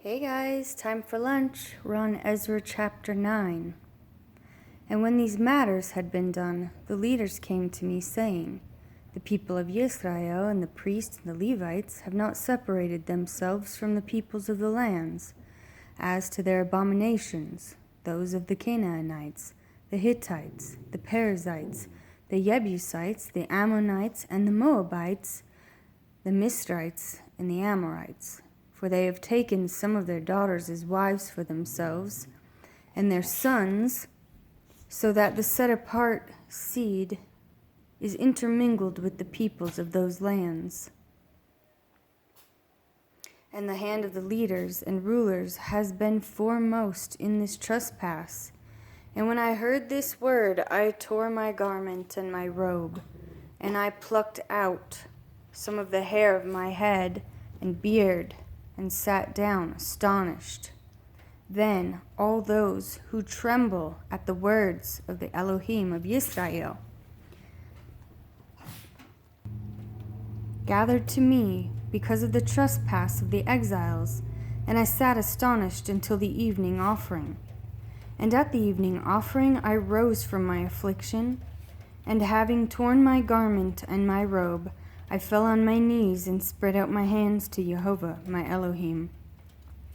Hey guys, time for lunch. We're on Ezra chapter 9. And when these matters had been done, the leaders came to me, saying, The people of Israel and the priests and the Levites have not separated themselves from the peoples of the lands, as to their abominations, those of the Canaanites, the Hittites, the Perizzites, the Jebusites, the Ammonites, and the Moabites, the Mizrites, and the Amorites. For they have taken some of their daughters as wives for themselves, and their sons, so that the set-apart seed is intermingled with the peoples of those lands. And the hand of the leaders and rulers has been foremost in this trespass. And when I heard this word, I tore my garment and my robe, and I plucked out some of the hair of my head and beard, and sat down astonished. Then all those who tremble at the words of the Elohim of Israel gathered to me because of the trespass of the exiles, and I sat astonished until the evening offering. And at the evening offering I rose from my affliction, and having torn my garment and my robe, I fell on my knees and spread out my hands to Jehovah, my Elohim,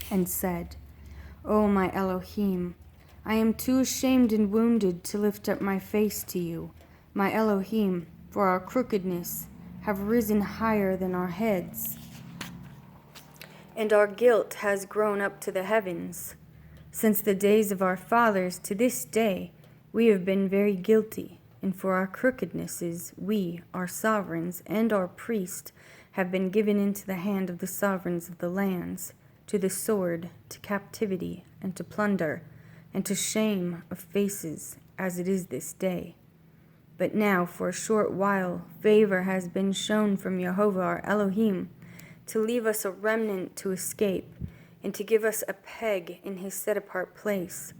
and said, O my Elohim, I am too ashamed and wounded to lift up my face to you, my Elohim, for our crookedness have risen higher than our heads, and our guilt has grown up to the heavens. Since the days of our fathers to this day, we have been very guilty. And for our crookednesses, we, our sovereigns, and our priests have been given into the hand of the sovereigns of the lands, to the sword, to captivity, and to plunder, and to shame of faces, as it is this day. But now, for a short while, favor has been shown from Jehovah our Elohim, to leave us a remnant to escape, and to give us a peg in his set-apart place,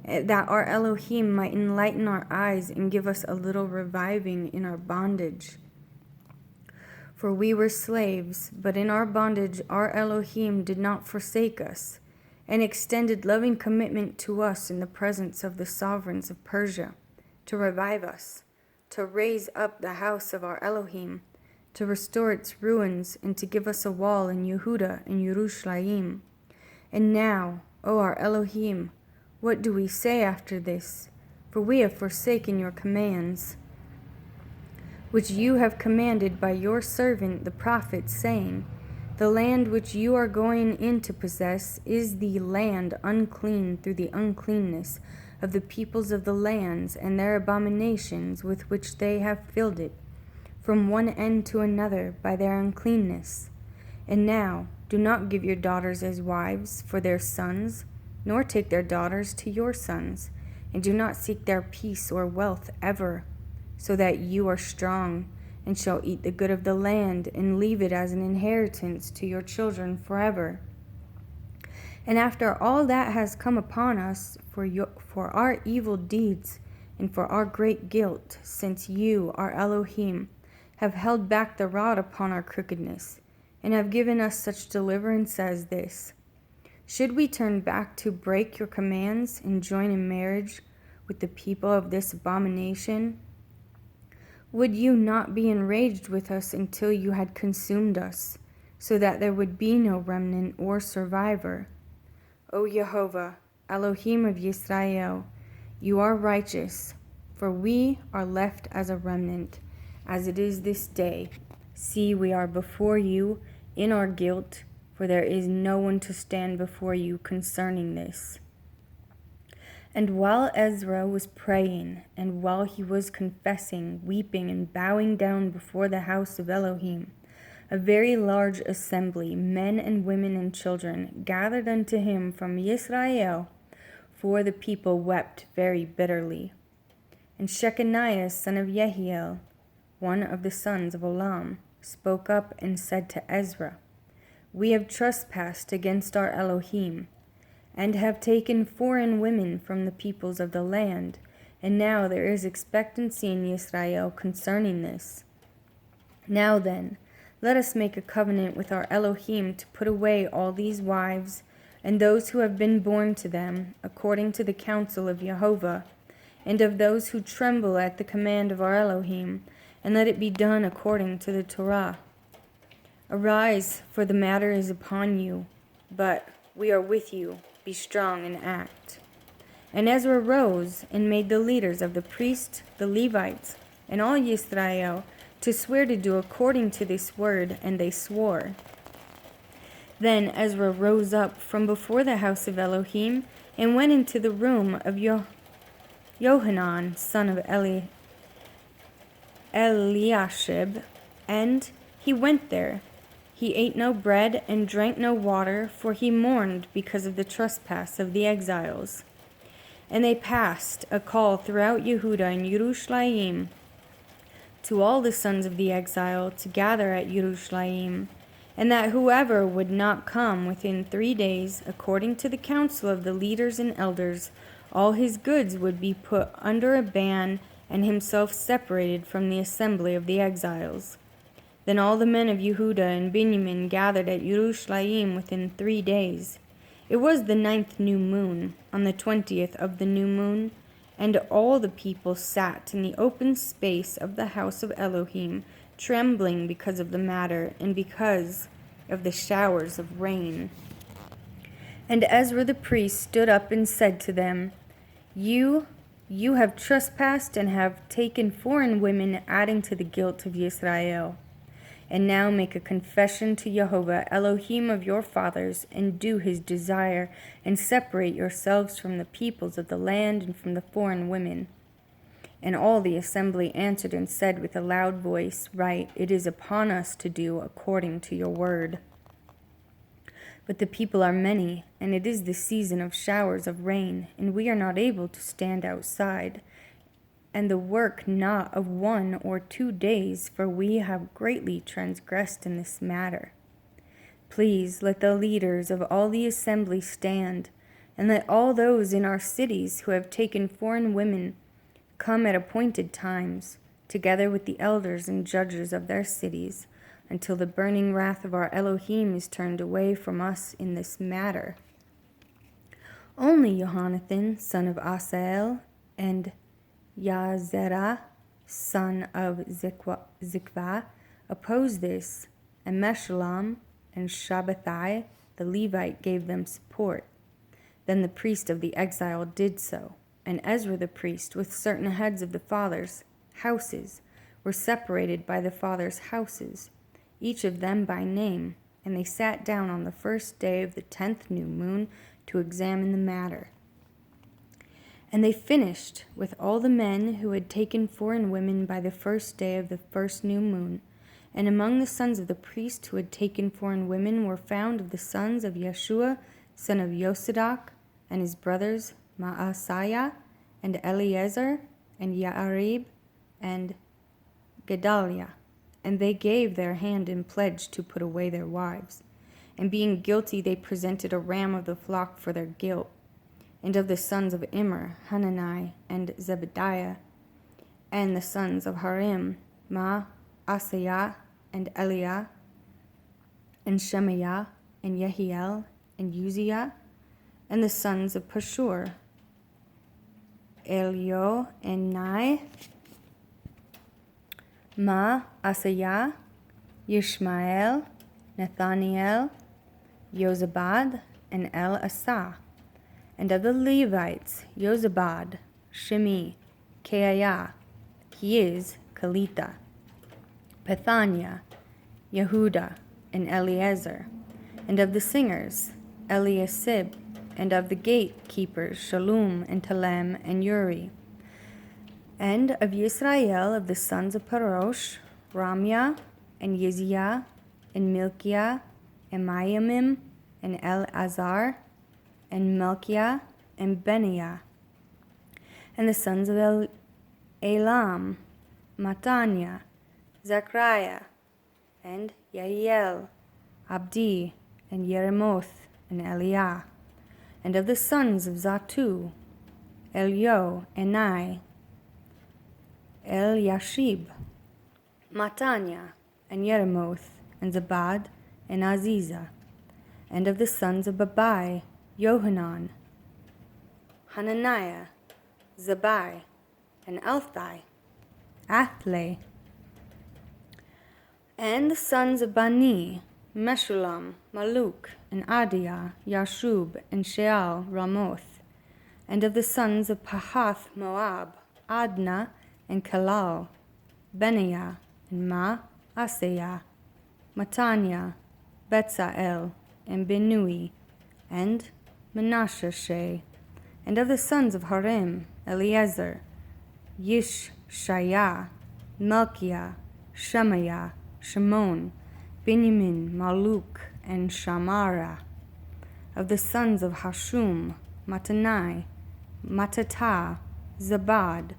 that our Elohim might enlighten our eyes and give us a little reviving in our bondage. For we were slaves, but in our bondage our Elohim did not forsake us, and extended loving commitment to us in the presence of the sovereigns of Persia, to revive us, to raise up the house of our Elohim, to restore its ruins, and to give us a wall in Yehuda and Yerushalayim. And now, O our Elohim, what do we say after this? For we have forsaken your commands, which you have commanded by your servant the prophet, saying, The land which you are going in to possess is the land unclean through the uncleanness of the peoples of the lands and their abominations with which they have filled it, from one end to another by their uncleanness. And now do not give your daughters as wives for their sons, nor take their daughters to your sons, and do not seek their peace or wealth ever, so that you are strong, and shall eat the good of the land, and leave it as an inheritance to your children forever. And after all that has come upon us for our evil deeds, and for our great guilt, since you, our Elohim, have held back the rod upon our crookedness, and have given us such deliverance as this, should we turn back to break your commands and join in marriage with the people of this abomination? Would you not be enraged with us until you had consumed us, so that there would be no remnant or survivor? O Jehovah, Elohim of Yisrael, you are righteous, for we are left as a remnant, as it is this day. See, we are before you in our guilt, for there is no one to stand before you concerning this. And while Ezra was praying, and while he was confessing, weeping, and bowing down before the house of Elohim, a very large assembly, men and women and children, gathered unto him from Israel, for the people wept very bitterly. And Shechaniah, son of Yehiel, one of the sons of Olam, spoke up and said to Ezra, We have trespassed against our Elohim, and have taken foreign women from the peoples of the land, and now there is expectancy in Israel concerning this. Now then, let us make a covenant with our Elohim to put away all these wives, and those who have been born to them, according to the counsel of Jehovah, and of those who tremble at the command of our Elohim, and let it be done according to the Torah. Arise, for the matter is upon you, but we are with you. Be strong and act. And Ezra rose and made the leaders of the priests, the Levites, and all Yisrael to swear to do according to this word, and they swore. Then Ezra rose up from before the house of Elohim and went into the room of Yohanan, son of Eliashib, and he went there. He ate no bread and drank no water, for he mourned because of the trespass of the exiles. And they passed a call throughout Yehuda and Yerushalayim to all the sons of the exile to gather at Yerushalayim, and that whoever would not come within 3 days, according to the counsel of the leaders and elders, all his goods would be put under a ban, and himself separated from the assembly of the exiles. Then all the men of Yehuda and Benjamin gathered at Yerushalayim within 3 days. It was the 9th new moon, on the 20th of the new moon, and all the people sat in the open space of the house of Elohim, trembling because of the matter, and because of the showers of rain. And Ezra the priest stood up and said to them, You have trespassed and have taken foreign women, adding to the guilt of Israel. And now make a confession to Jehovah, Elohim of your fathers, and do his desire, and separate yourselves from the peoples of the land and from the foreign women. And all the assembly answered and said with a loud voice, Right, it is upon us to do according to your word. But the people are many, and it is the season of showers of rain, and we are not able to stand outside, and the work not of 1 or 2 days, for we have greatly transgressed in this matter. Please let the leaders of all the assembly stand, and let all those in our cities who have taken foreign women come at appointed times, together with the elders and judges of their cities, until the burning wrath of our Elohim is turned away from us in this matter. Only Jonathan, son of Asael, and Yazerah, son of Zikva, opposed this, and Meshullam and Shabbathai, the Levite, gave them support. Then the priest of the exile did so. And Ezra the priest, with certain heads of the fathers' houses, were separated by the fathers' houses, each of them by name, and they sat down on the first day of the 10th new moon to examine the matter. And they finished with all the men who had taken foreign women by the first day of the first new moon. And among the sons of the priest who had taken foreign women were found of the sons of Yeshua, son of Yosadak, and his brothers Maaseiah, and Eleazar, and Yaarib, and Gedaliah. And they gave their hand in pledge to put away their wives. And being guilty, they presented a ram of the flock for their guilt. And of the sons of Immer, Hanani, and Zebediah, and the sons of Harim, Maaseiah, and Eliah, and Shemaiah, and Yehiel, and Uzziah, and the sons of Pashur, Elio, and Nai, Maaseiah, Yishmael, Nathaniel, Yozabad, and El-Asah. And of the Levites, Yozabad, Shimi, Keaiah, he is Kalita, Pethaniah, Yehuda, and Eleazar. And of the singers, Eliasib, and of the gatekeepers, Shalom, and Telem, and Uri. And of Yisrael, of the sons of Parosh, Ramya, and Yiziah, and Milkiah, and Mayamim, and El-Azar, and Melchiah, and Benaiah. And the sons of Elam, Mataniah, Zechariah, and Yahiel, Abdi, and Yeremoth, and Eliah. And of the sons of Zatu, Elio, Enai, Eliashib, Mataniah, and Yeremoth, and Zabad, and Aziza. And of the sons of Babai, Johanan, Hananiah, Zabai, and Elthai, Athlai. And the sons of Bani, Meshulam, Maluk, and Adiah, Yashub, and Sheal, Ramoth. And of the sons of Pahath Moab, Adnah, and Kalal, Benaiah, and Asaiah, Mataniah, Betzael, and Benui, and Menashasheh. And of the sons of Harim, Eliezer, Yishshaiah, Melchiah, Shemaiah, Shimon, Benjamin, Maluk, and Shamara. Of the sons of Hashum, Mattanai, Mattatah, Zabad,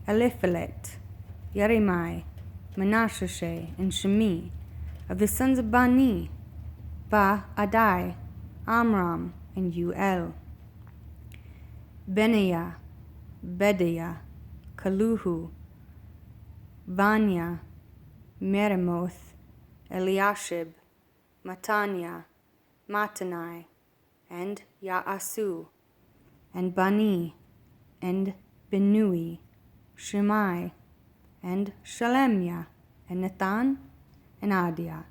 Eliphelet, Yerimai, Menashasheh, and Shemi. Of the sons of Bani, Adai, Amram, and Uel. Benaiah, Bedaiah, Kaluhu, Vanya, Meremoth, Eliashib, Mataniah, Mattanai, and Yaasu, and Bani, and Benui, Shemai, and Shalemiah, and Nathan, and Adiah,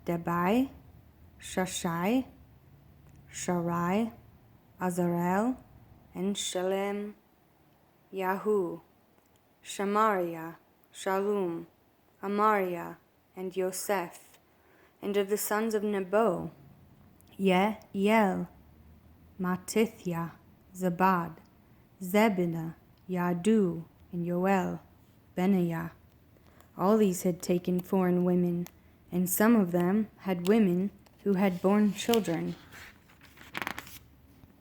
Debai, Shashai, Sharai, Azarel, and Shalem, Yahu, Shamariah, Shalom, Amariah, and Yosef. And of the sons of Nebo, Yeel, Matithia, Zabad, Zebina, Yadu, and Yoel, Benaiah. All these had taken foreign women, and some of them had women who had borne children.